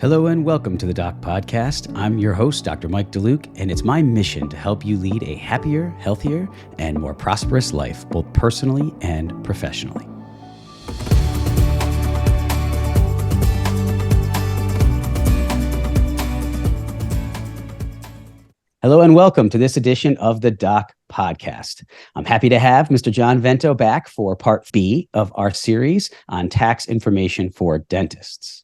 Hello and welcome to the Doc Podcast. I'm your host, Dr. Mike DeLuke, and it's my mission to help you lead a happier, healthier, and more prosperous life, both personally and professionally. Hello and welcome to this edition of the Doc Podcast. I'm happy to have Mr. John Vento back for Part B of our series on tax information for dentists.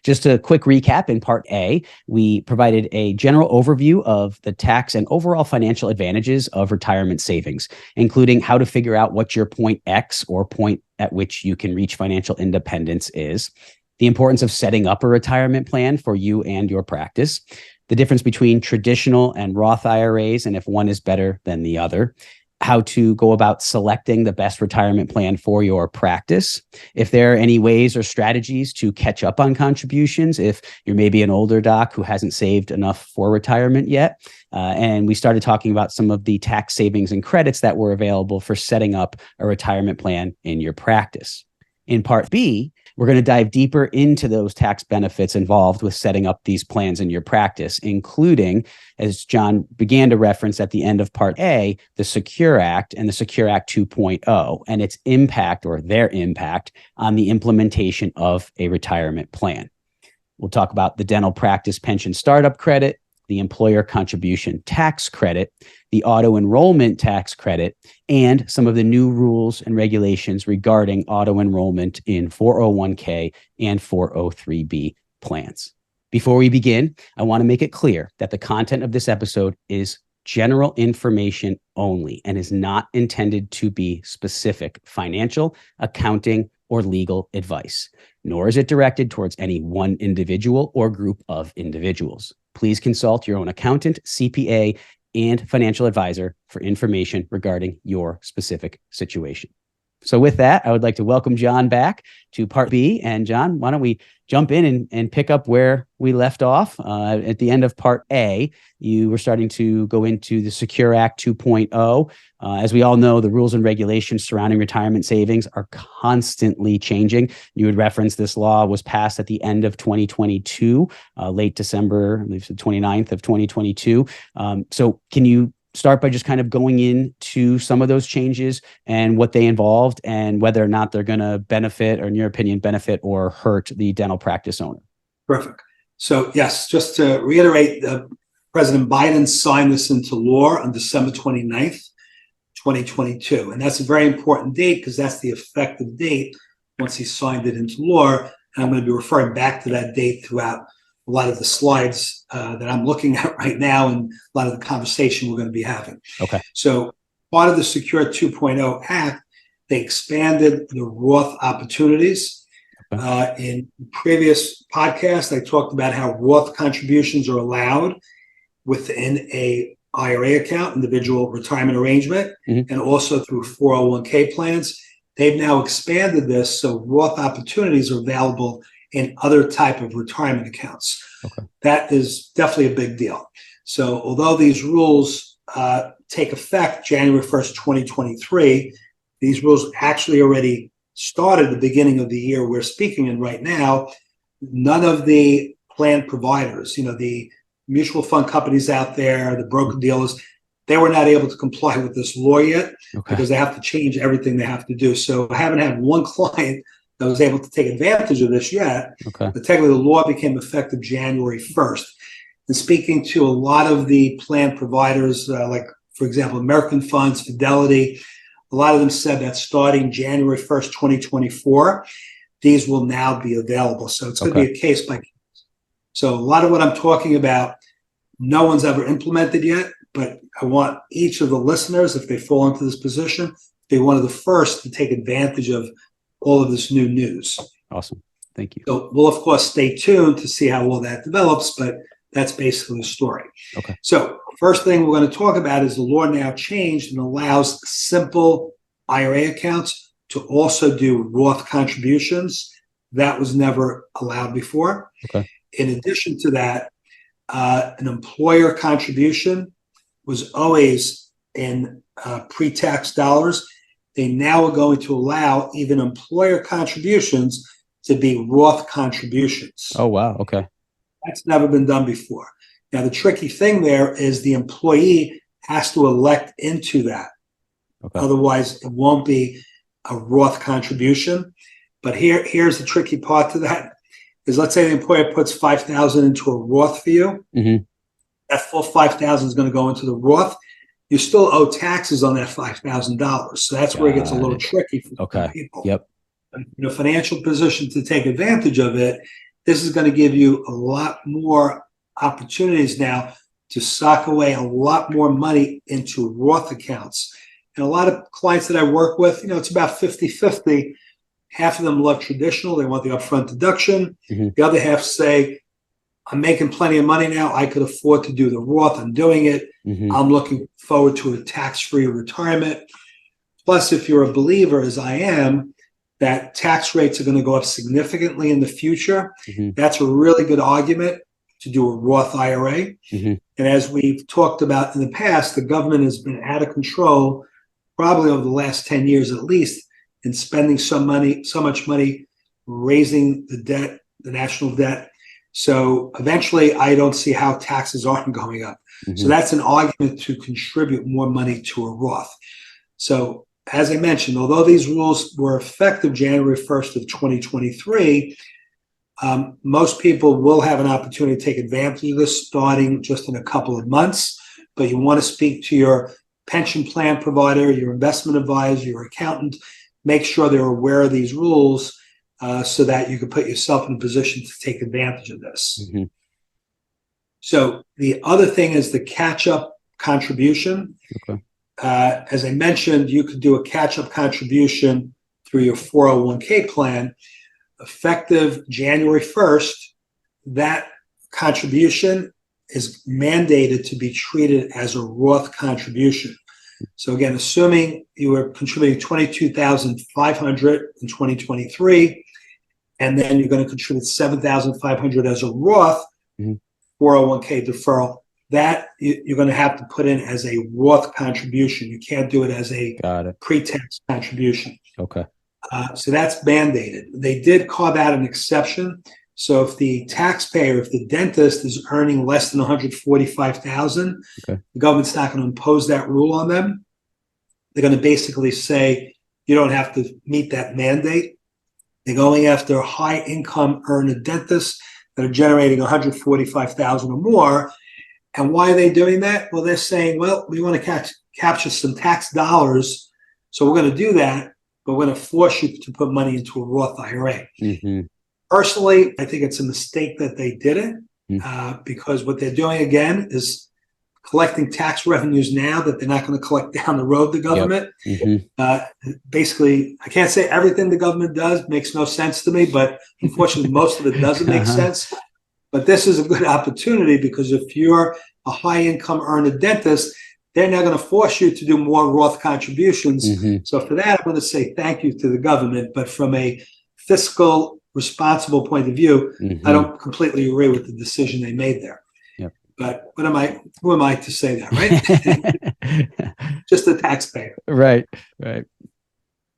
Just a quick recap, in Part A, we provided a general overview of the tax and overall financial advantages of retirement savings, including how to figure out what your point X or point at which you can reach financial independence is, the importance of setting up a retirement plan for you and your practice, the difference between traditional and Roth IRAs and if one is better than the other, how to go about selecting the best retirement plan for your practice, if there are any ways or strategies to catch up on contributions, if you're maybe an older doc who hasn't saved enough for retirement yet. And we started talking about some of the tax savings and credits that were available for setting up a retirement plan in your practice. In Part B, we're going to dive deeper into those tax benefits involved with setting up these plans in your practice, including, as John began to reference at the end of Part A, the Secure Act and the Secure Act 2.0 and its impact or their impact on the implementation of a retirement plan. We'll talk about the dental practice pension startup credit, the employer contribution tax credit, the auto enrollment tax credit, and some of the new rules and regulations regarding auto enrollment in 401k and 403b plans. Before we begin, I want to make it clear that the content of this episode is general information only and is not intended to be specific financial, accounting, or legal advice, nor is it directed towards any one individual or group of individuals. Please consult your own accountant, CPA, and financial advisor for information regarding your specific situation. So with that, I would like to welcome John back to Part B. And John, why don't we jump in and pick up where we left off? At the end of Part A, you were starting to go into the Secure Act 2.0. As we all know, the rules and regulations surrounding retirement savings are constantly changing. You would reference this law was passed at the end of 2022, late December, I believe the 29th of 2022. So can you start by just kind of going into some of those changes and what they involved and whether or not they're going to benefit, or in your opinion, benefit or hurt the dental practice owner? Perfect. So yes, just to reiterate, President Biden signed this into law on December 29th, 2022. And that's a very important date because that's the effective date once he signed it into law. And I'm going to be referring back to that date throughout a lot of the slides that I'm looking at right now and a lot of the conversation we're going to be having. Okay. So part of the Secure 2.0 Act, they expanded the Roth opportunities. In previous podcasts, I talked about how Roth contributions are allowed within a IRA account, individual retirement arrangement, and also through 401k plans. They've now expanded this so Roth opportunities are available in other type of retirement accounts. Okay. That is definitely a big deal. So although these rules take effect January 1st, 2023, these rules actually already started at the beginning of the year we're speaking in right now. None of the plan providers, the mutual fund companies out there, the broker dealers, they were not able to comply with this law yet because they have to change everything they have to do. So I haven't had one client that was able to take advantage of this yet. But technically the law became effective January 1st. And speaking to a lot of the plan providers, like, for example, American Funds, Fidelity, a lot of them said that starting January 1st, 2024, these will now be available. So it's going to be a case by case. So a lot of what I'm talking about, no one's ever implemented yet, but I want each of the listeners, if they fall into this position, be one of the first to take advantage of all of this new news. Awesome. Thank you. So we'll, of course, stay tuned to see how all that develops, but that's basically the story. Okay. So first thing we're going to talk about is the law now changed and allows simple IRA accounts to also do Roth contributions. That was never allowed before. Okay. In addition to that, an employer contribution was always in pre-tax dollars. They now are going to allow even employer contributions to be Roth contributions. Oh, wow. Okay. That's never been done before. Now, the tricky thing there is the employee has to elect into that. Okay. Otherwise, it won't be a Roth contribution. But here's the tricky part to that is, let's say the employer puts $5,000 into a Roth for you. Mm-hmm. That full $5,000 is going to go into the Roth. You still owe taxes on that $5,000. So that's where it gets a little tricky for some people. Yep. In a financial position to take advantage of it, this is going to give you a lot more opportunities now to sock away a lot more money into Roth accounts. And a lot of clients that I work with, it's about 50-50. Half of them love traditional. They want the upfront deduction. Mm-hmm. The other half say, I'm making plenty of money now. I could afford to do the Roth. I'm doing it. Mm-hmm. I'm looking forward to a tax-free retirement. Plus, if you're a believer, as I am, that tax rates are going to go up significantly in the future, mm-hmm. that's a really good argument to do a Roth IRA. Mm-hmm. And as we've talked about in the past, the government has been out of control, probably over the last 10 years at least, in spending so much money, raising the debt, the national debt. So eventually, I don't see how taxes aren't going up. Mm-hmm. So that's an argument to contribute more money to a Roth. So as I mentioned, although these rules were effective January 1st of 2023, most people will have an opportunity to take advantage of this starting just in a couple of months. But you want to speak to your pension plan provider, your investment advisor, your accountant, make sure they're aware of these rules so that you can put yourself in a position to take advantage of this. Mm-hmm. So the other thing is the catch-up contribution. Okay. As I mentioned, you could do a catch-up contribution through your 401k plan. Effective January 1st, that contribution is mandated to be treated as a Roth contribution. So again, assuming you were contributing $22,500 in 2023, and then you're going to contribute $7,500 as a Roth 401k deferral, that you're going to have to put in as a Roth contribution. You can't do it as a pre-tax contribution. Okay. So that's mandated. They did carve out an exception. So if the taxpayer, if the dentist is earning less than $145,000, the government's not going to impose that rule on them. They're going to basically say you don't have to meet that mandate. They're going after high income earner dentists that are generating $145,000 or more. And why are they doing that? Well, they're saying, well, we want to capture some tax dollars, so we're going to do that, but we're going to force you to put money into a Roth IRA. Mm-hmm. Personally, I think it's a mistake that they did it because what they're doing, again, is collecting tax revenues now that they're not going to collect down the road, the government. Yep. Mm-hmm. Basically, I can't say everything the government does makes no sense to me, but unfortunately, most of it doesn't make sense. But this is a good opportunity because if you're a high-income earner dentist, they're now going to force you to do more Roth contributions. Mm-hmm. So for that, I'm going to say thank you to the government. But from a fiscal responsible point of view, I don't completely agree with the decision they made there. Yep. But who am I to say that, right? Just a taxpayer. Right.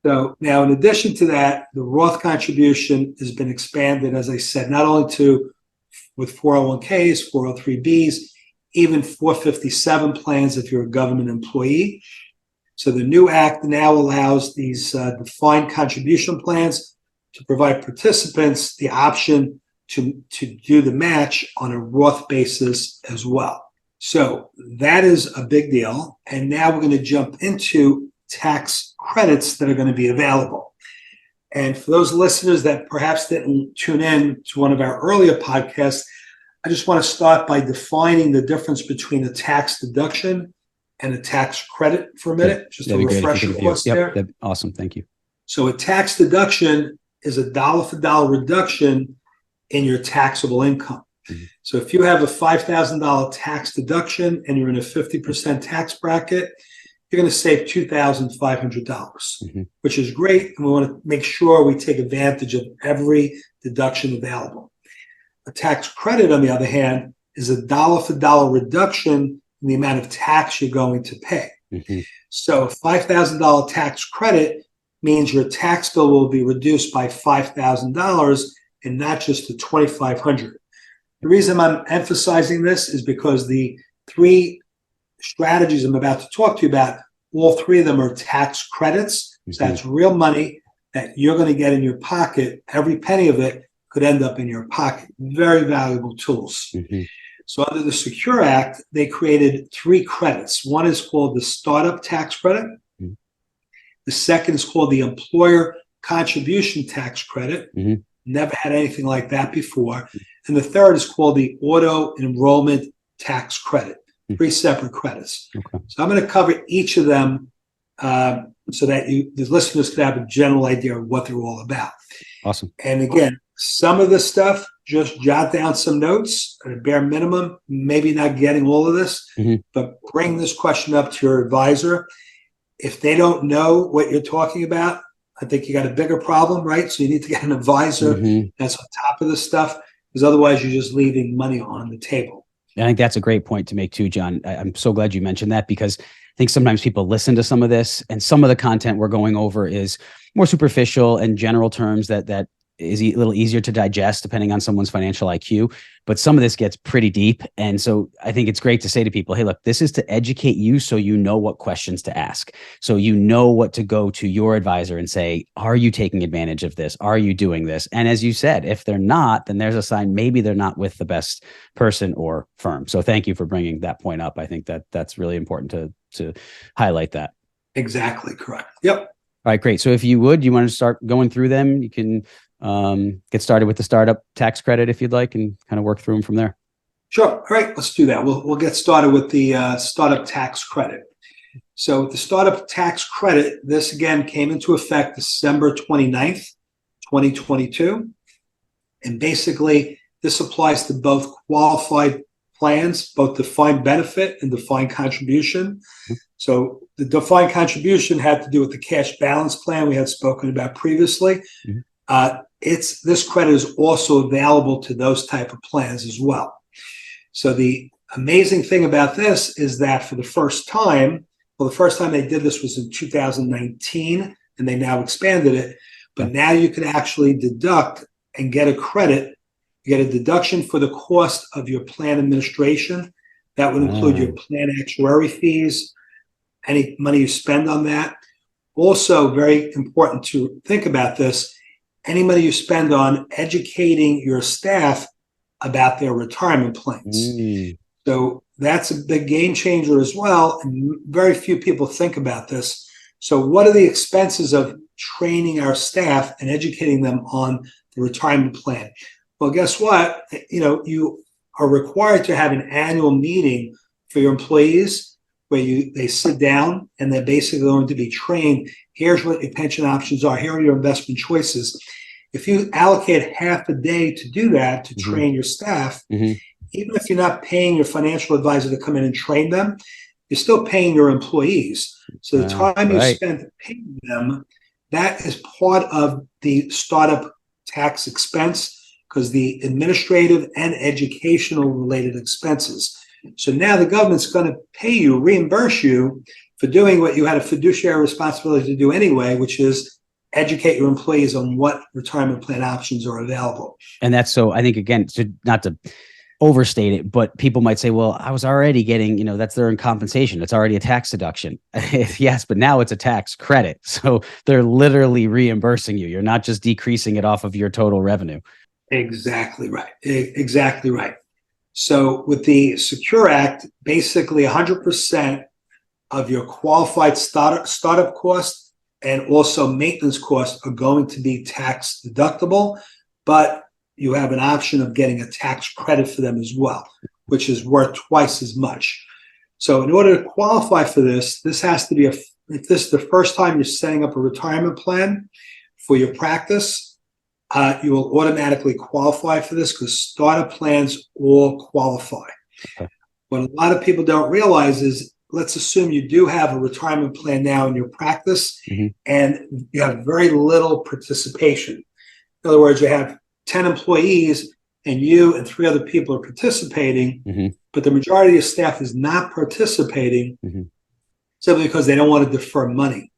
So now, in addition to that, the Roth contribution has been expanded, as I said, not only with 401ks, 403bs, even 457 plans if you're a government employee. So the new act now allows these defined contribution plans to provide participants the option to do the match on a Roth basis as well. So that is a big deal. And now we're going to jump into tax credits that are going to be available. And for those listeners that perhaps didn't tune in to one of our earlier podcasts, I just want to start by defining the difference between a tax deduction and a tax credit for a minute, just a refresher course there. That'd be awesome. Thank you. So a tax deduction is a dollar-for-dollar reduction in your taxable income. Mm-hmm. So if you have a $5,000 tax deduction and you're in a 50% tax bracket, you're going to save $2,500, which is great. And we want to make sure we take advantage of every deduction available. A tax credit, on the other hand, is a dollar-for-dollar reduction in the amount of tax you're going to pay. Mm-hmm. So a $5,000 tax credit means your tax bill will be reduced by $5,000 and not just to $2,500. The reason I'm emphasizing this is because the three strategies I'm about to talk to you about, all three of them are tax credits. So that's real money that you're going to get in your pocket. Every penny of it could end up in your pocket. Very valuable tools. So under the Secure Act, they created three credits. One is called the Startup Tax Credit. The second is called the Employer Contribution Tax Credit. Never had anything like that before. And the third is called the Auto Enrollment Tax Credit. Three separate credits. So I'm going to cover each of them so that the listeners could have a general idea of what they're all about. Awesome. And again, some of this stuff, just jot down some notes at a bare minimum, maybe not getting all of this, but bring this question up to your advisor. If they don't know what you're talking about, I think you got a bigger problem, right? So you need to get an advisor that's on top of this stuff, because otherwise you're just leaving money on the table. I think that's a great point to make too, John. I'm so glad you mentioned that, because I think sometimes people listen to some of this, and some of the content we're going over is more superficial and general terms that is a little easier to digest depending on someone's financial IQ. But some of this gets pretty deep. And so I think it's great to say to people, hey, look, this is to educate you so you know what questions to ask. So you know what to go to your advisor and say, are you taking advantage of this? Are you doing this? And as you said, if they're not, then there's a sign maybe they're not with the best person or firm. So thank you for bringing that point up. I think that's really important to highlight that. Exactly correct. Yep. All right, great. So if you want to start going through them, you can get started with the startup tax credit if you'd like, and kind of work through them from there. Sure. All right, let's do that. We'll get started with the startup tax credit. So with the startup tax credit, this again came into effect December 29th, 2022. And basically, this applies to both qualified plans, both defined benefit and defined contribution. So the defined contribution had to do with the cash balance plan we had spoken about previously. This credit is also available to those type of plans as well. So the amazing thing about this is that for the first time they did this was in 2019, and they now expanded it. But now you can actually deduct and get a credit. You get a deduction for the cost of your plan administration. That would include your plan actuary fees, any money you spend on that. Also, very important to think about this, any money you spend on educating your staff about their retirement plans. So that's a big game changer as well. And very few people think about this. So what are the expenses of training our staff and educating them on the retirement plan? Well, guess what? You are required to have an annual meeting for your employees where they sit down and they're basically going to be trained. Here's what your pension options are. Here are your investment choices. If you allocate half a day to do that, to train your staff, even if you're not paying your financial advisor to come in and train them, you're still paying your employees. So the time you spend paying them, that is part of the startup tax expense, because the administrative and educational related expenses. So now the government's going to pay you, reimburse you for doing what you had a fiduciary responsibility to do anyway, which is educate your employees on what retirement plan options are available. And that's so, I think, again, not to overstate it, but people might say, well, I was already getting, that's their compensation. It's already a tax deduction. Yes, but now it's a tax credit. So they're literally reimbursing you. You're not just decreasing it off of your total revenue. Exactly right. Exactly right. So with the Secure Act, basically 100% of your qualified startup costs and also maintenance costs are going to be tax deductible, but you have an option of getting a tax credit for them as well, which is worth twice as much. So in order to qualify for this has to be if this is the first time you're setting up a retirement plan for your practice, you will automatically qualify for this because startup plans all qualify. Okay. What a lot of people don't realize is, let's assume you do have a retirement plan now in your practice and you have very little participation. In other words, you have 10 employees and you and 3 other people are participating, but the majority of staff is not participating simply because they don't want to defer money.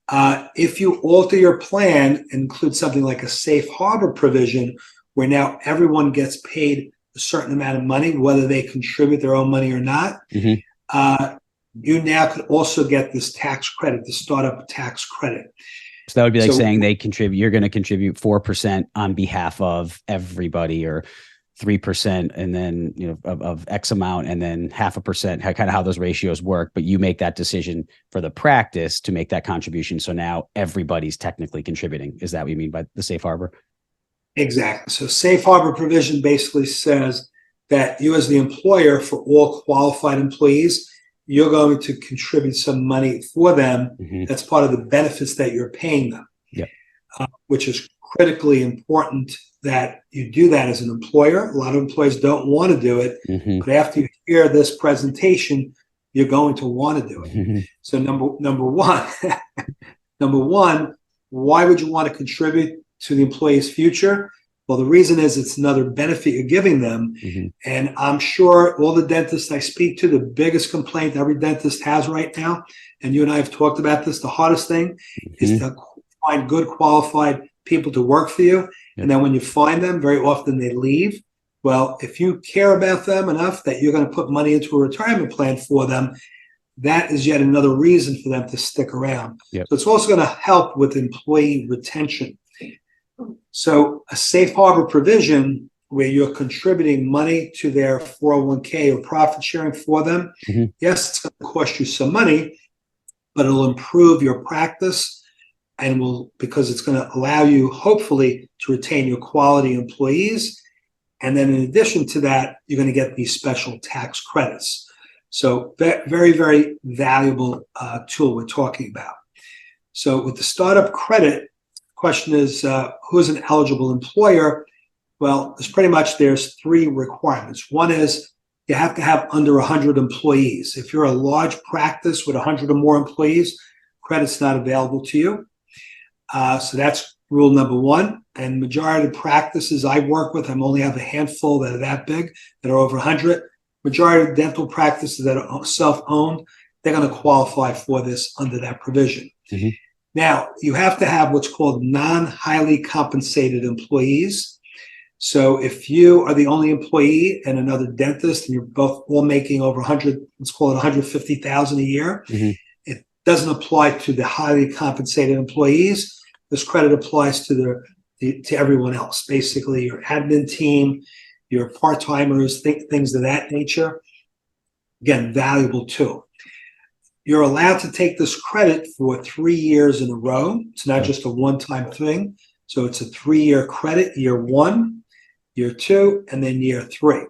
If you alter your plan and include something like a safe harbor provision where now everyone gets paid a certain amount of money, whether they contribute their own money or not, you now could also get this tax credit, the startup tax credit. So that would be like saying you're going to contribute 4% on behalf of everybody, or 3%, and then, of X amount, and then 0.5%, kind of how those ratios work. But you make that decision for the practice to make that contribution. So now everybody's technically contributing. Is that what you mean by the safe harbor? Exactly. So safe harbor provision basically says that you, as the employer, for all qualified employees, you're going to contribute some money for them. That's part of the benefits that you're paying them, which is critically important that you do that as an employer. A lot of employees don't want to do it, but after you hear this presentation, you're going to want to do it. So number one, why would you want to contribute to the employee's future? Well, the reason is it's another benefit you're giving them. And I'm sure all the dentists I speak to, the biggest complaint every dentist has right now, and you and I have talked about this, the hardest thing is to find good qualified people to work for you. And then when you find them, very often they leave. Well, if you care about them enough that you're going to put money into a retirement plan for them, that is yet another reason for them to stick around. So it's also going to help with employee retention. So a safe harbor provision where you're contributing money to their 401k or profit sharing for them, yes, it's going to cost you some money, but it'll improve your practice, and because it's going to allow you, hopefully, to retain your quality employees. And then in addition to that, you're going to get these special tax credits. So very, very valuable tool we're talking about. So with the startup credit, question is, who's an eligible employer? Well, there's three requirements. One is you have to have under 100 employees. If you're a large practice with 100 or more employees, credit's not available to you. So that's rule number one. And majority of practices I work with, I only have a handful that are that big, that are over 100. Majority of dental practices that are self-owned, they're going to qualify for this under that provision. Now, you have to have what's called non-highly compensated employees. So if you are the only employee and another dentist, and you're both all making over 100, let's call it 150,000 a year, it doesn't apply to the highly compensated employees. This credit applies to everyone else, basically your admin team, your part-timers, things of that nature. Again, valuable too. You're allowed to take this credit for 3 years in a row. It's not just a one-time thing. So it's a 3-year credit, year 1, year 2, and then year 3.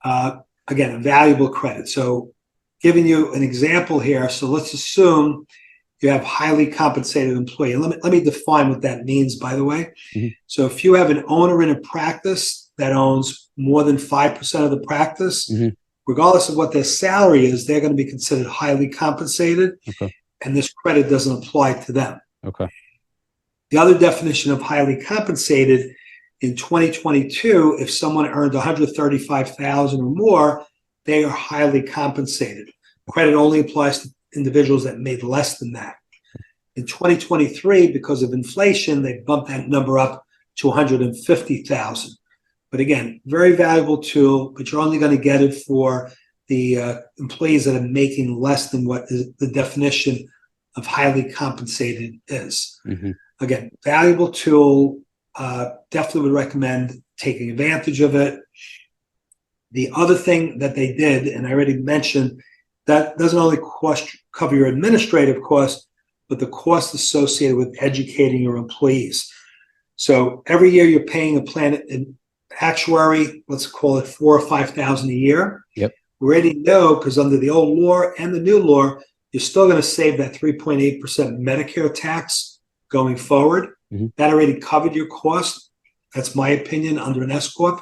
Again, a valuable credit. So giving you an example here. So let's assume you have highly compensated employee. Let me define what that means, by the way. So if you have an owner in a practice that owns more than 5% of the practice, regardless of what their salary is, they're going to be considered highly compensated, and this credit doesn't apply to them. The other definition of highly compensated in 2022, if someone earned $135,000 or more, they are highly compensated. Credit only applies to individuals that made less than that. In 2023, because of inflation, they bumped that number up to $150,000. But again, very valuable tool, but you're only going to get it for the employees that are making less than what the definition of highly compensated is. Again, valuable tool, definitely would recommend taking advantage of it. The other thing that they did, and I already mentioned, that doesn't only cover your administrative costs, but the cost associated with educating your employees. So every year you're paying a plan actuary, let's call it $4,000 or $5,000 a year. We already know, because under the old law and the new law, you're still going to save that 3.8% Medicare tax going forward. That already covered your cost. That's my opinion under an S Corp.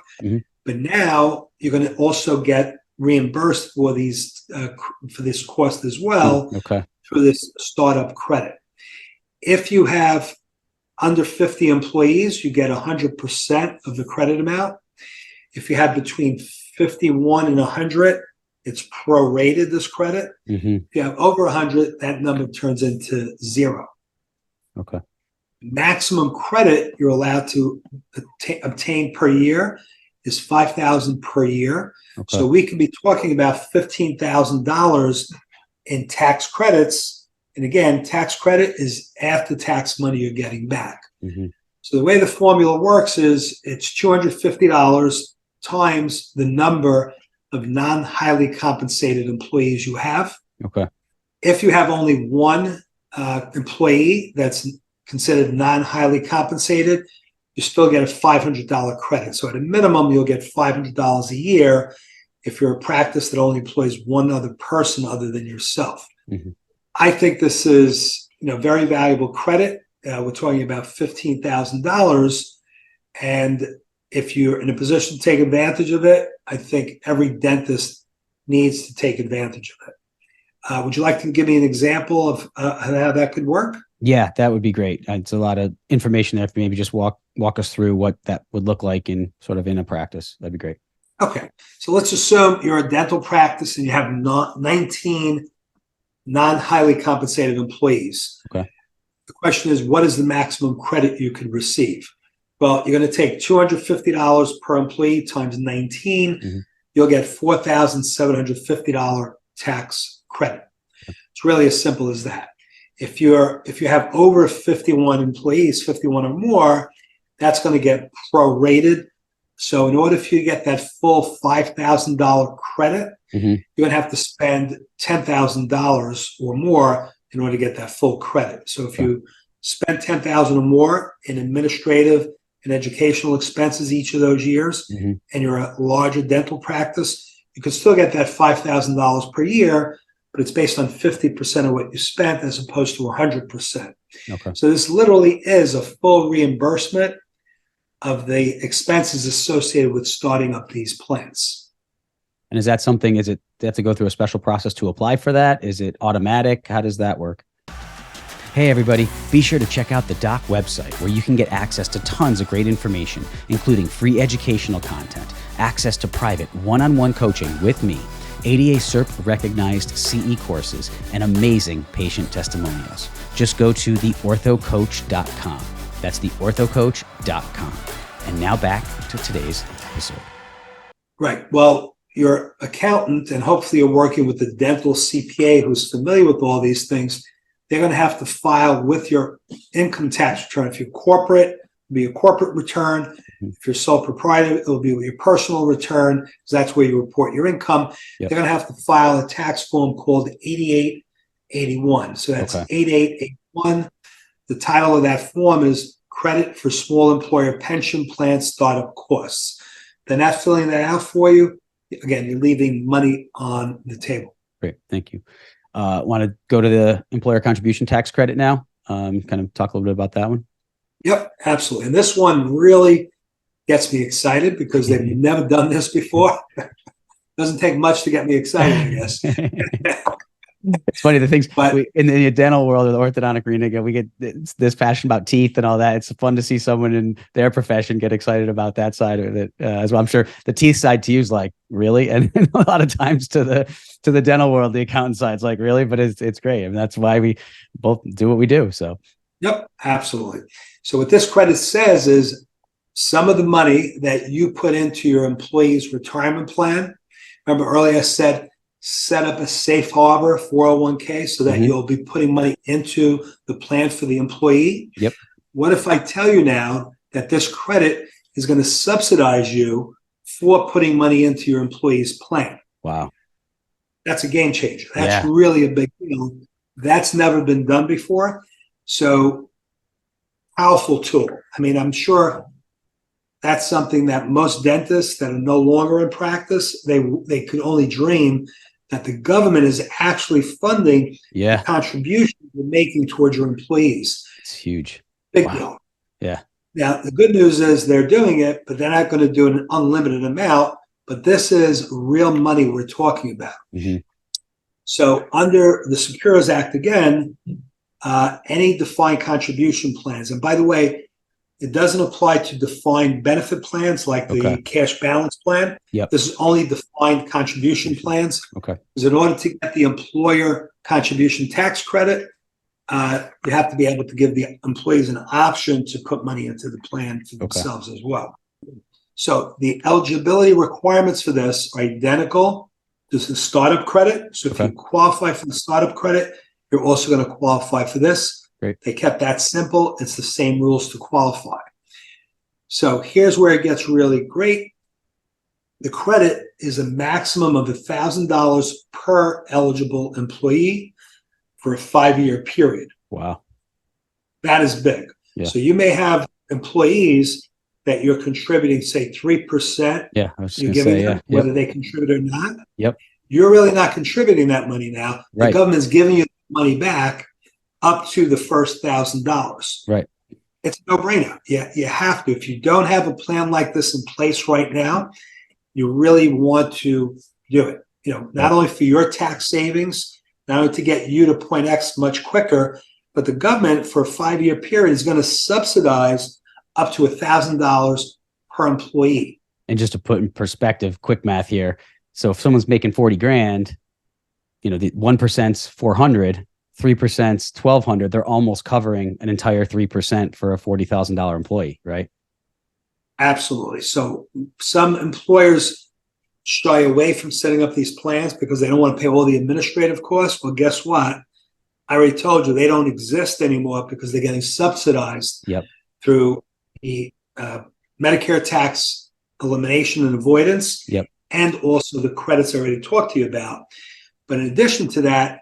But now you're going to also get reimbursed for this cost as well through this startup credit. If you have under 50 employees, you get 100% of the credit amount. If you have between 51 and 100, it's prorated, this credit. If you have over 100, that number turns into 0. Maximum credit you're allowed to obtain per year is $5,000 per year. Okay. So we could be talking about $15,000 in tax credits. And again, tax credit is after tax money you're getting back. Mm-hmm. So the way the formula works is it's $250 times the number of non-highly compensated employees you have. Okay. If you have only one employee that's considered non-highly compensated, you still get a $500 credit. So at a minimum, you'll get $500 a year if you're a practice that only employs one other person other than yourself. Mm-hmm. I think this is, very valuable credit. We're talking about $15,000. And if you're in a position to take advantage of it, I think every dentist needs to take advantage of it. Would you like to give me an example of how that could work? Yeah, that would be great. It's a lot of information there. Maybe just walk us through what that would look like in a practice. That'd be great. Okay. So let's assume you're a dental practice and you have 19 non-highly compensated employees. Okay. The question is, what is the maximum credit you could receive? Well, you're going to take $250 per employee times 19. Mm-hmm. You'll get $4,750 tax credit. It's really as simple as that. If you have over 51 employees, 51 or more, that's going to get prorated. So in order for you to get that full $5,000 credit, mm-hmm. you're going to have to spend $10,000 or more in order to get that full credit. So if you spend $10,000 or more in administrative and educational expenses each of those years, mm-hmm. and you're a larger dental practice, you can still get that $5,000 per year, but it's based on 50% of what you spent as opposed to 100%. Okay. So this literally is a full reimbursement of the expenses associated with starting up these plants. And is that something, they have to go through a special process to apply for that? Is it automatic? How does that work? Hey everybody, be sure to check out the Doc website where you can get access to tons of great information, including free educational content, access to private one-on-one coaching with me, ADA CERP recognized CE courses, and amazing patient testimonials. Just go to theorthocoach.com. That's theorthocoach.com. And now back to today's episode. Right. Well, your accountant, and hopefully you're working with the dental CPA who's familiar with all these things, they're going to have to file with your income tax return. If you're corporate, it'll be a corporate return. Mm-hmm. If you're sole proprietor, it'll be with your personal return, because that's where you report your income. Yep. They're going to have to file a tax form called 8881. So that's 8881. The title of that form is Credit for Small Employer Pension Plan Startup Costs. They're not filling that out for you. Again, you're leaving money on the table. Great. Thank you. Want to go to the employer contribution tax credit now? Kind of talk a little bit about that one. Yep, absolutely. And this one really gets me excited because they've never done this before. Doesn't take much to get me excited, I guess. It's funny, the things in the dental world or the orthodontic arena, we get this passion about teeth and all that. It's fun to see someone in their profession get excited about that side of it as well. I'm sure the teeth side to you is like, really? And a lot of times to the dental world, the accountant side is like, really? But it's great. I mean, that's why we both do what we do. So. Yep, absolutely. So what this credit says is some of the money that you put into your employee's retirement plan. Remember earlier I said, set up a safe harbor 401k so that mm-hmm. you'll be putting money into the plan for the employee. Yep. What if I tell you now that this credit is going to subsidize you for putting money into your employee's plan? Wow. That's a game changer. That's really a big deal. That's never been done before. So powerful tool. I mean, I'm sure that's something that most dentists that are no longer in practice, they could only dream that the government is actually funding the contribution you're making towards your employees. It's huge. Big deal. Yeah. Now, the good news is they're doing it, but they're not going to do an unlimited amount. But this is real money we're talking about. Mm-hmm. So under the Secures Act, again, any defined contribution plans, and by the way, it doesn't apply to defined benefit plans like the cash balance plan. Yep. This is only defined contribution plans. Okay. Because in order to get the employer contribution tax credit, you have to be able to give the employees an option to put money into the plan for themselves as well. So the eligibility requirements for this are identical to the startup credit. So if you qualify for the startup credit, you're also going to qualify for this. Great. They kept that simple. It's the same rules to qualify. So here's where it gets really great. The credit is a maximum of $1,000 per eligible employee for a 5-year period. Wow. That is big. Yeah. So you may have employees that you're contributing, say, 3%. Yeah, I was just you're going to giving say, them, whether they contribute or not. Yep. You're really not contributing that money now. Right. The government's giving you money back up to the first $1,000. Right. It's a no-brainer. Yeah, you have to. If you don't have a plan like this in place right now, you really want to do it. Not only for your tax savings, not only to get you to point X much quicker, but the government for a 5-year period is going to subsidize up to $1,000 per employee. And just to put in perspective, quick math here. So if someone's making 40 grand, the 1%'s 400, 3%'s 1,200. They're almost covering an entire 3% for a $40,000 employee, right? Absolutely. So some employers shy away from setting up these plans because they don't want to pay all the administrative costs. Well, guess what? I already told you they don't exist anymore because they're getting subsidized through the Medicare tax elimination and avoidance, and also the credits I already talked to you about. But in addition to that,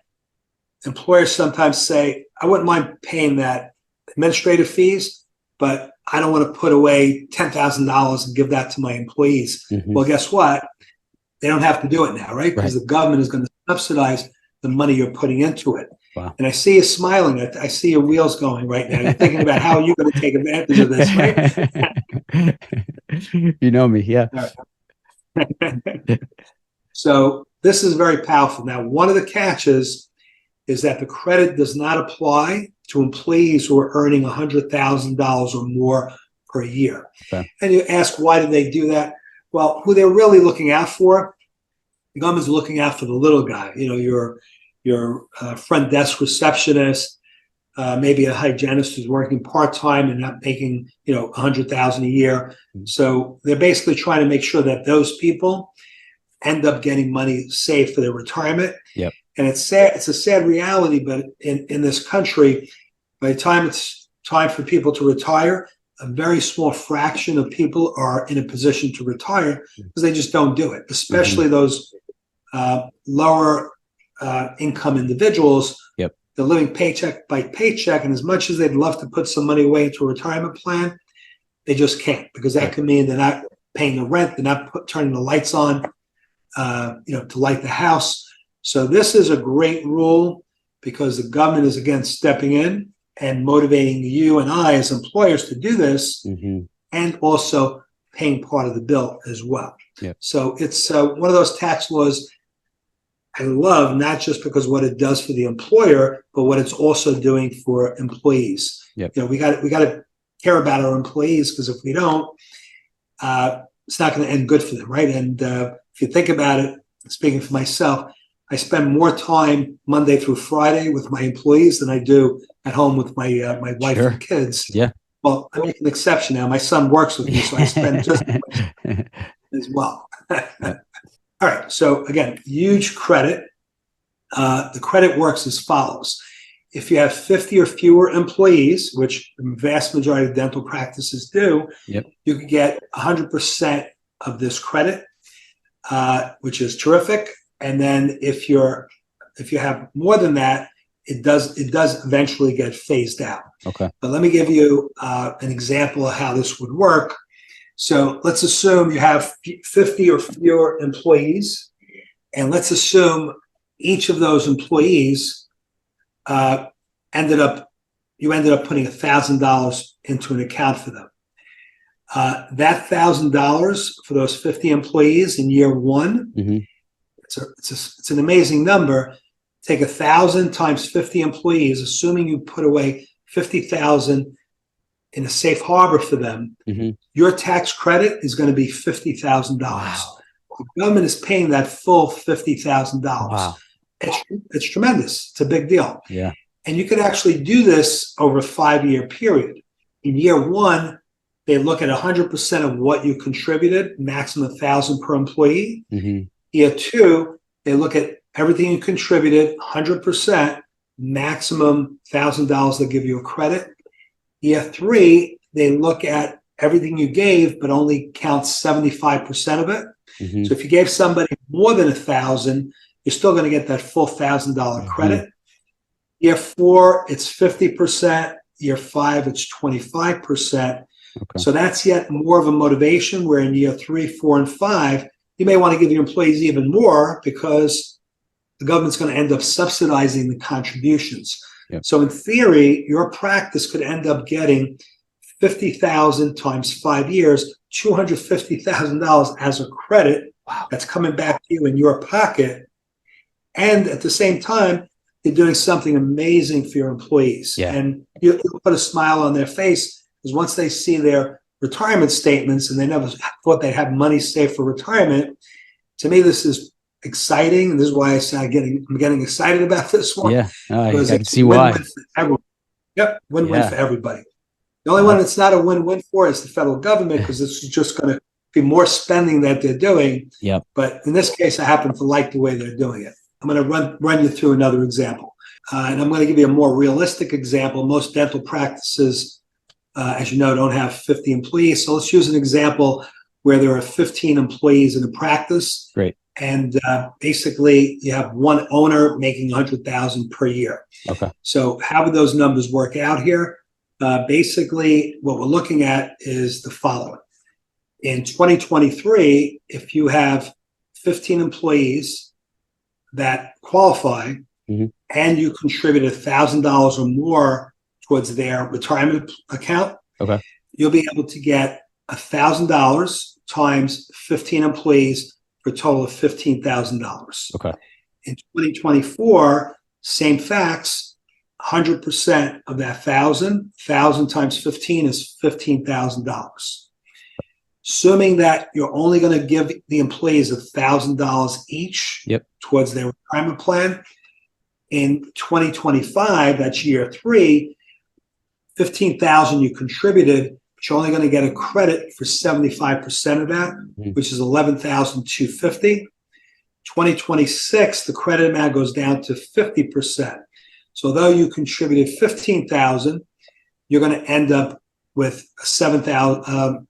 employers sometimes say, I wouldn't mind paying that administrative fees, but I don't want to put away $10,000 and give that to my employees. Well, guess what? They don't have to do it now, right? Because the government is going to subsidize the money you're putting into it. Wow. And I see you smiling. I see your wheels going right now. You're thinking about how you're going to take advantage of this, right? You know me, yeah. So this is very powerful. Now, one of the catches is that the credit does not apply to employees who are earning $100,000 or more per year. Okay. And you ask, why did they do that? Well, who they're really looking out for, the government's looking out for the little guy. Your front desk receptionist, maybe a hygienist who's working part-time and not making, $100,000 a year. So they're basically trying to make sure that those people end up getting money saved for their retirement. Yep. And it's sad. It's a sad reality, but in this country, by the time it's time for people to retire, a very small fraction of people are in a position to retire because they just don't do it, especially those lower income individuals. Yep. They're living paycheck by paycheck, and as much as they'd love to put some money away into a retirement plan, they just can't, because that could mean they're not paying the rent, they're not turning the lights on, to light the house. So this is a great rule because the government is, again, stepping in and motivating you and I as employers to do this, and also paying part of the bill as well. Yep. So it's one of those tax laws I love, not just because what it does for the employer, but what it's also doing for employees. Yep. We got to care about our employees, because if we don't, it's not going to end good for them, right? And if you think about it, speaking for myself, I spend more time Monday through Friday with my employees than I do at home with my my wife and kids. Yeah. Well, I make an exception now. My son works with me, so I spend just as well. All right. So again, huge credit. The credit works as follows. If you have 50 or fewer employees, which the vast majority of dental practices do, you can get 100% of this credit, which is terrific. And then if you have more than that, it does eventually get phased out. Okay. But let me give you an example of how this would work. So let's assume you have 50 or fewer employees, and let's assume each of those employees ended up putting $1,000 into an account for them. That $1,000 for those 50 employees in year one, it's an amazing number. Take 1,000 times 50 employees, assuming you put away 50,000 in a safe harbor for them. Your tax credit is going to be $50,000. Wow. The government is paying that full $50,000. Wow. It's tremendous. It's a big deal. Yeah. And you could actually do this over a 5-year period. In year one, they look at 100% of what you contributed, maximum 1,000 per employee. Year two, they look at everything you contributed, 100%, maximum $1,000. They'll give you a credit. Year three, they look at everything you gave, but only count 75% of it. So if you gave somebody more than 1,000, you're still going to get that full $1,000 credit. Year four, it's 50%. Year five, it's 25%. So that's yet more of a motivation, where in year 3, 4, and 5, you may want to give your employees even more, because the government's going to end up subsidizing the contributions. So in theory, your practice could end up getting $50,000 times 5 years, $250,000 as a credit. That's coming back to you in your pocket. And at the same time, you're doing something amazing for your employees. And you'll put a smile on their face, because once they see their retirement statements and they never thought they'd have money saved for retirement, to me, this is exciting. And this is why I say I'm getting excited about this one. I can see why. Win-win for everyone. Win-win for everybody. The only one that's not a win-win for is the federal government, because it's just going to be more spending that they're doing. But in this case, I happen to like the way they're doing it. I'm going to run you through another example. And I'm going to give you a more realistic example. Most dental practices, as you know, don't have 50 employees. So let's use an example where there are 15 employees in a practice. And basically, you have one owner making $100,000 per year. So how would those numbers work out here? Basically, what we're looking at is the following. In 2023, if you have 15 employees that qualify and you contribute $1,000 or more towards their retirement account, you'll be able to get $1,000 times 15 employees for a total of $15,000. In 2024, same facts, 100% of that 1,000 times 15 is $15,000. Assuming that you're only going to give the employees $1,000 each towards their retirement plan, in 2025, that's year 3, 15,000 you contributed, but you're only going to get a credit for 75% of that, which is 11,250. 2026, the credit amount goes down to 50%. So though you contributed 15,000, you're going to end up with 7,000.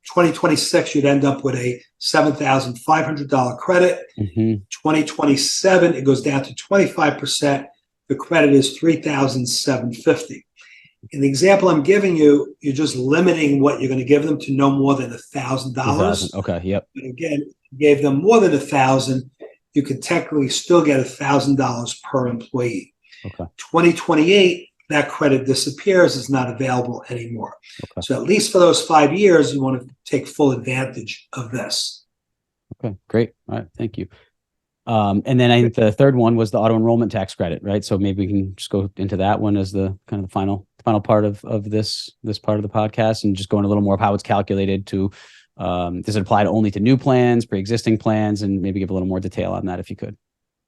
2026, you'd end up with a $7,500 credit. 2027, it goes down to 25%. The credit is $3,750. In the example I'm giving you, you're just limiting what you're going to give them to no more than $1,000. But again, if you gave them more than $1,000, you could technically still get $1,000 per employee. 2028, that credit disappears, it's not available anymore. So at least for those 5 years, you want to take full advantage of this. Great. All right, thank you. And then I think the third one was the auto enrollment tax credit, right? So maybe we can just go into that one as the kind of the final part of this part of the podcast, and just go in a little more of how it's calculated. To does it apply only to new plans, pre-existing plans, and maybe give a little more detail on that if you could.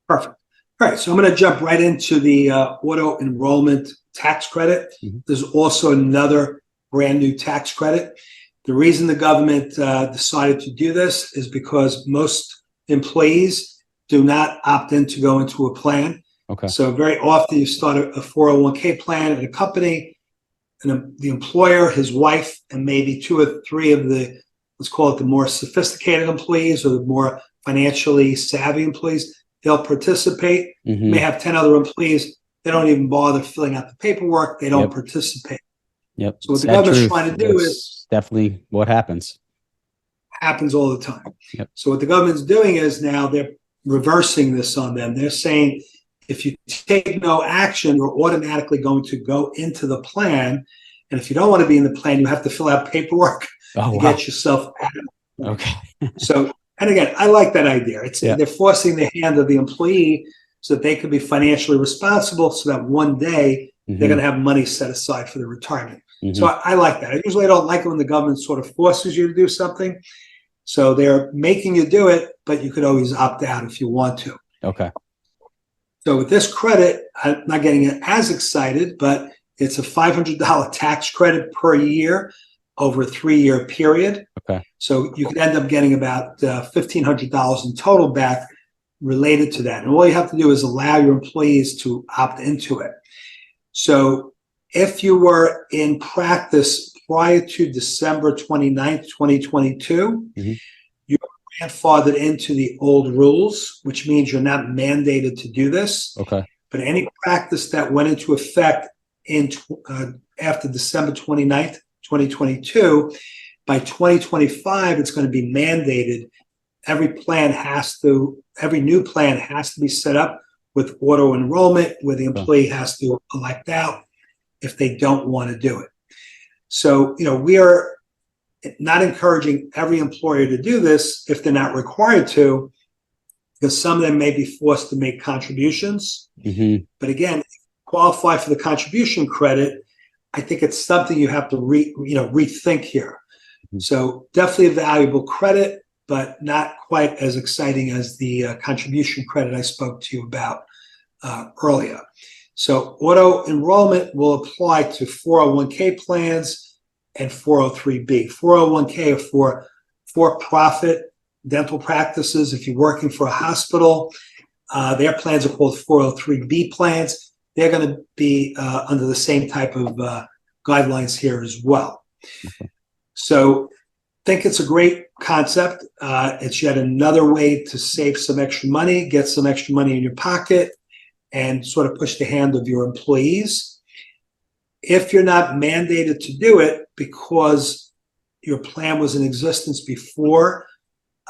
Perfect. All right, so I'm going to jump right into the auto enrollment tax credit. There's also another brand new tax credit. The reason the government decided to do this is because most employees do not opt in to go into a plan. So very often you start a 401k plan at a company, and the employer, his wife, and maybe 2 or 3 of the, let's call it the more sophisticated employees or the more financially savvy employees, they'll participate. You may have 10 other employees. They don't even bother filling out the paperwork. They don't participate. So what the government's trying to do is definitely what happens all the time. So what the government's doing is now they're reversing this on them. They're saying if you take no action, you're automatically going to go into the plan. And if you don't want to be in the plan, you have to fill out paperwork to get yourself out. So, and again, I like that idea. It's they're forcing the hand of the employee so that they can be financially responsible, so that one day they're going to have money set aside for their retirement. So I like that. I usually don't like it when the government sort of forces you to do something. So they're making you do it, but you could always opt out if you want to. So with this credit, I'm not getting as excited, but it's a $500 tax credit per year. over a 3-year period. Okay. So you could end up getting about $1,500 in total back related to that. And all you have to do is allow your employees to opt into it. So if you were in practice prior to December 29th, 2022, you're grandfathered into the old rules, which means you're not mandated to do this. Okay. But any practice that went into effect after December 29th, 2022, by 2025, it's going to be mandated. Every new plan has to be set up with auto enrollment, where the employee has to elect out if they don't want to do it. So, we are not encouraging every employer to do this if they're not required to, because some of them may be forced to make contributions. But again, if you qualify for the contribution credit, I think it's something you have to rethink here. So definitely a valuable credit, but not quite as exciting as the contribution credit I spoke to you about earlier. So auto enrollment will apply to 401k plans and 403b. 401k are for-profit dental practices. If you're working for a hospital, their plans are called 403b plans. They're going to be under the same type of guidelines here as well. So I think it's a great concept. It's yet another way to save some extra money, get some extra money in your pocket, and sort of push the hand of your employees. If you're not mandated to do it because your plan was in existence before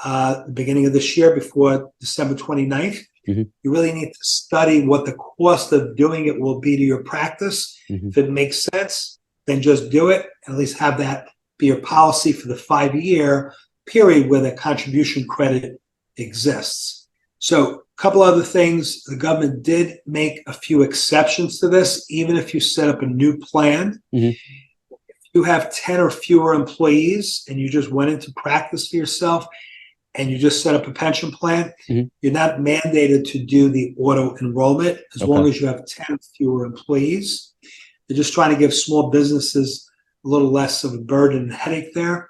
the beginning of this year, before December 29th, you really need to study what the cost of doing it will be to your practice. If it makes sense, then just do it, and at least have that be your policy for the 5-year period where the contribution credit exists. So a couple other things, the government did make a few exceptions to this. Even if you set up a new plan, if you have 10 or fewer employees and you just went into practice for yourself and you just set up a pension plan, you're not mandated to do the auto enrollment as long as you have 10 fewer employees. They're just trying to give small businesses a little less of a burden and headache there.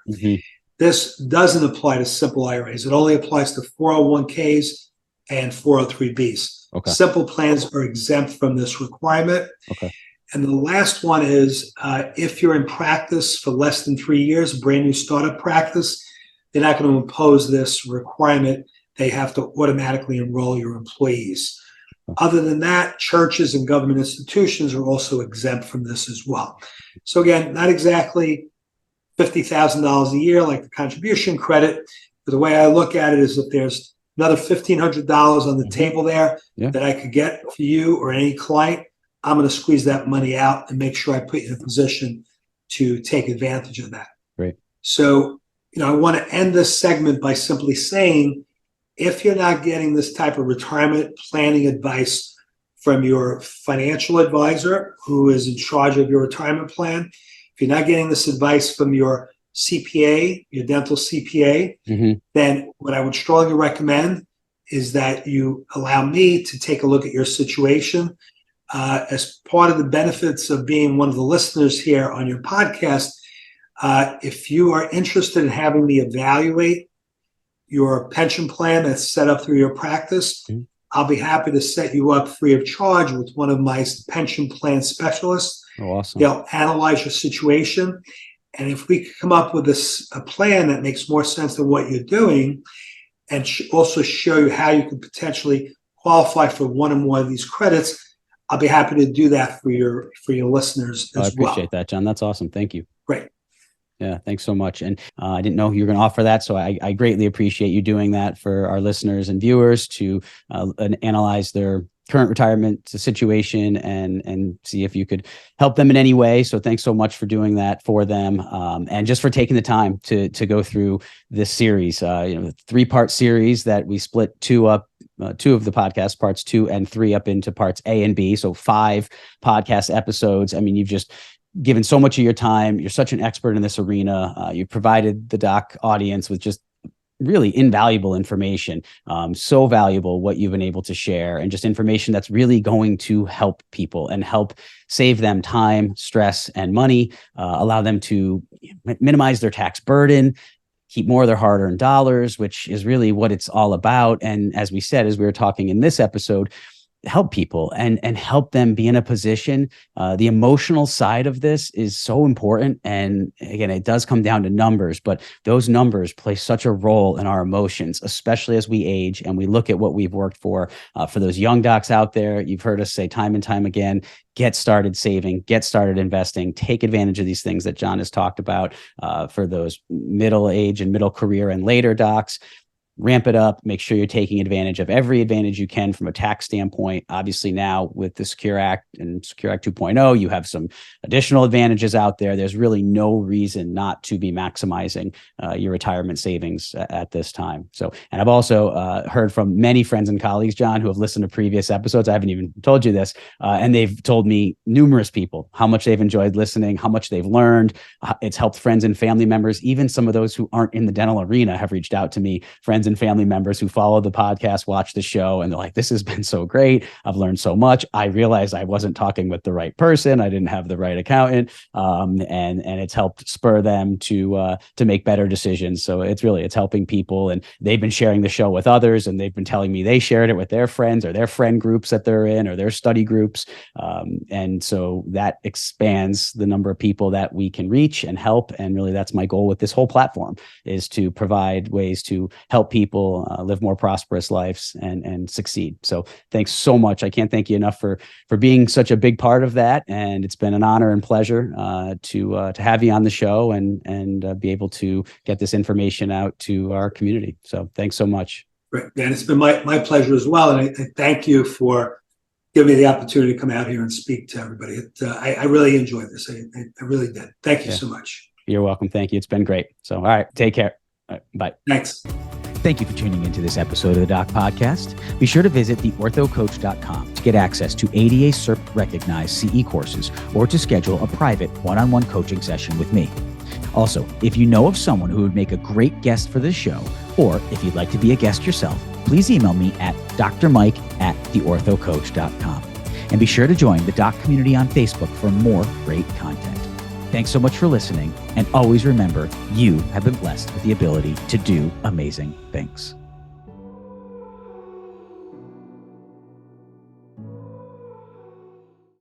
This doesn't apply to simple IRAs. It only applies to 401ks and 403bs. Simple plans are exempt from this requirement. And the last one is if you're in practice for less than 3 years, a brand new startup practice, they're not going to impose this requirement. They have to automatically enroll your employees. Other than that, churches and government institutions are also exempt from this as well. So again, not exactly $50,000 a year like the contribution credit, but the way I look at it is if there's another $1,500 on the table there that I could get for you or any client, I'm going to squeeze that money out and make sure I put you in a position to take advantage of that. Great. So, I want to end this segment by simply saying, if you're not getting this type of retirement planning advice from your financial advisor who is in charge of your retirement plan, if you're not getting this advice from your CPA, your dental CPA, then what I would strongly recommend is that you allow me to take a look at your situation. As part of the benefits of being one of the listeners here on your podcast, if you are interested in having me evaluate your pension plan that's set up through your practice, I'll be happy to set you up free of charge with one of my pension plan specialists. Awesome. They'll analyze your situation. And if we can come up with a plan that makes more sense than what you're doing, and also show you how you could potentially qualify for one or more of these credits, I'll be happy to do that for your listeners as well. I appreciate that, John. That's awesome. Thank you. Great. Yeah, thanks so much. And I didn't know you were going to offer that, so I greatly appreciate you doing that for our listeners and viewers to analyze their current retirement situation and see if you could help them in any way. So thanks so much for doing that for them, and just for taking the time to go through this series. The 3-part series that we split two of the podcast, parts 2 and 3, up into parts A and B. So 5 podcast episodes. I mean, you've just given so much of your time. You're such an expert in this arena. You've provided the doc audience with just really invaluable information. So valuable what you've been able to share, and just information that's really going to help people and help save them time, stress, and money, allow them to minimize their tax burden, keep more of their hard-earned dollars, which is really what it's all about. And as we said, as we were talking in this episode, help people and help them be in a position. The emotional side of this is so important. And again, it does come down to numbers, but those numbers play such a role in our emotions, especially as we age and we look at what we've worked for those young docs out there. You've heard us say time and time again, get started saving, get started investing, take advantage of these things that John has talked about for those middle age and middle career and later docs. Ramp it up, make sure you're taking advantage of every advantage you can from a tax standpoint. Obviously now with the Secure Act and Secure Act 2.0, you have some additional advantages out there. There's really no reason not to be maximizing your retirement savings at this time. So, and I've also heard from many friends and colleagues, John, who have listened to previous episodes. I haven't even told you this, and they've told me, numerous people, how much they've enjoyed listening, how much they've learned. It's helped friends and family members. Even some of those who aren't in the dental arena have reached out to me, friends and family members who follow the podcast, watch the show, and they're like, this has been so great. I've learned so much. I realized I wasn't talking with the right person. I didn't have the right accountant. And it's helped spur them to make better decisions. So it's helping people, and they've been sharing the show with others, and they've been telling me they shared it with their friends or their friend groups that they're in or their study groups. And so that expands the number of people that we can reach and help. And really that's my goal with this whole platform, is to provide ways to help people live more prosperous lives and succeed. So thanks so much. I can't thank you enough for being such a big part of that. And it's been an honor and pleasure to have you on the show and be able to get this information out to our community. So thanks so much. Great, Dan. It's been my pleasure as well. And I thank you for giving me the opportunity to come out here and speak to everybody. I really enjoyed this. I really did. Thank you so much. You're welcome. Thank you. It's been great. So, all right, take care. All right, bye. Thanks. Thank you for tuning into this episode of the Doc Podcast. Be sure to visit theorthocoach.com to get access to ADA CERP recognized CE courses or to schedule a private one-on-one coaching session with me. Also, if you know of someone who would make a great guest for this show, or if you'd like to be a guest yourself, please email me at drmike@theorthocoach.com. And be sure to join the Doc community on Facebook for more great content. Thanks so much for listening, and always remember, you have been blessed with the ability to do amazing things.